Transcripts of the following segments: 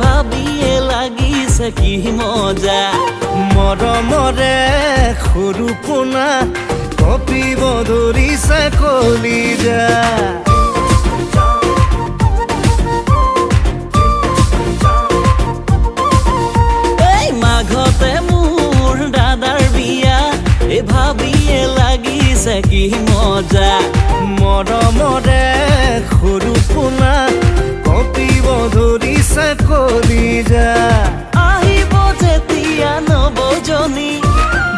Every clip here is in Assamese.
ভাবিয়ে লাগিছে কি মজা মৰমৰে সৰু পোনা কপিব ধৰিছে কলিজা এই মাঘতে মোৰ দাদাৰ বিয়া এই ভাবিয়ে লাগিছে কি মজা মৰমৰে সৰু পোনা কপিব ধৰিছে কলিজা আহিব যেতিয়া নবজনী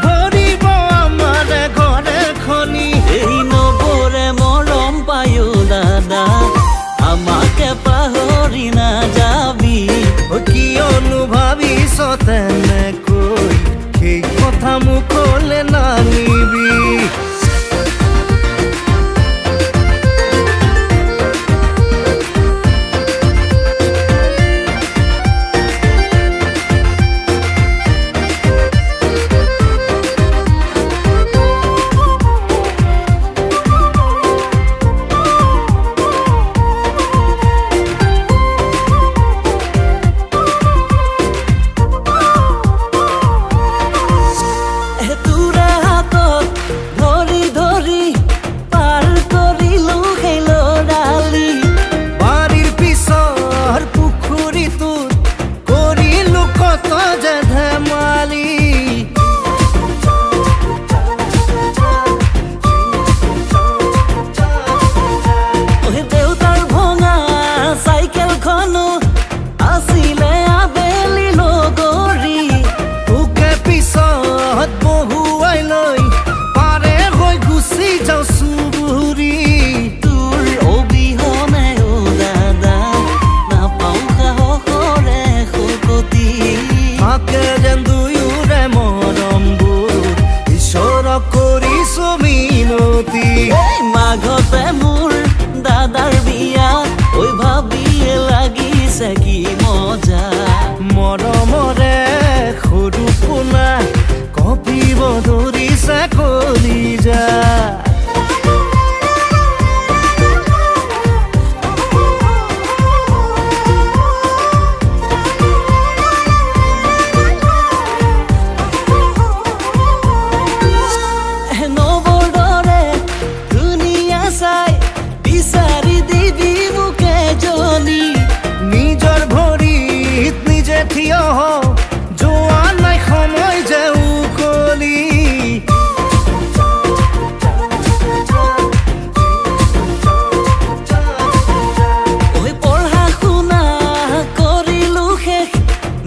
ভৰিব আমাৰ ঘৰে খনি এই নবৰে মৰম পায়ো দাদা আমাকে পাহৰি নাযাবি কিয়নো ভাবিছ তেনেকৈ সেই কথা মুখলে নানিবি মাঘতে মোৰ দাদাৰ বিয়া ঐ ভাবিয়ে লাগিছে কি মজা মৰমৰে সৰু পোনা কপিব ধৰিছে কলিজা যোৱা নাই সময় যে উকলি পঢ়া শুনা কৰিলো শেষ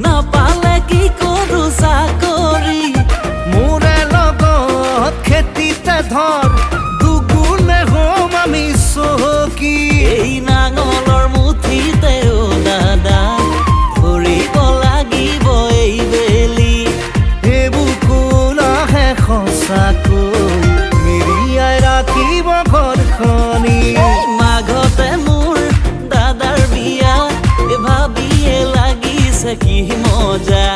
নাপালে কি কৰো চাকৰি মোৰে লগত খেতিতে ধৰ দুগুণে হম আমি চহকী এই নাঙলৰ মুঠিতে দাদা মিৰিয়াই ৰাখিব ঘৰখনি মাঘতে মোৰ দাদাৰ বিয়া ভাবিয়ে লাগিছে কি মজা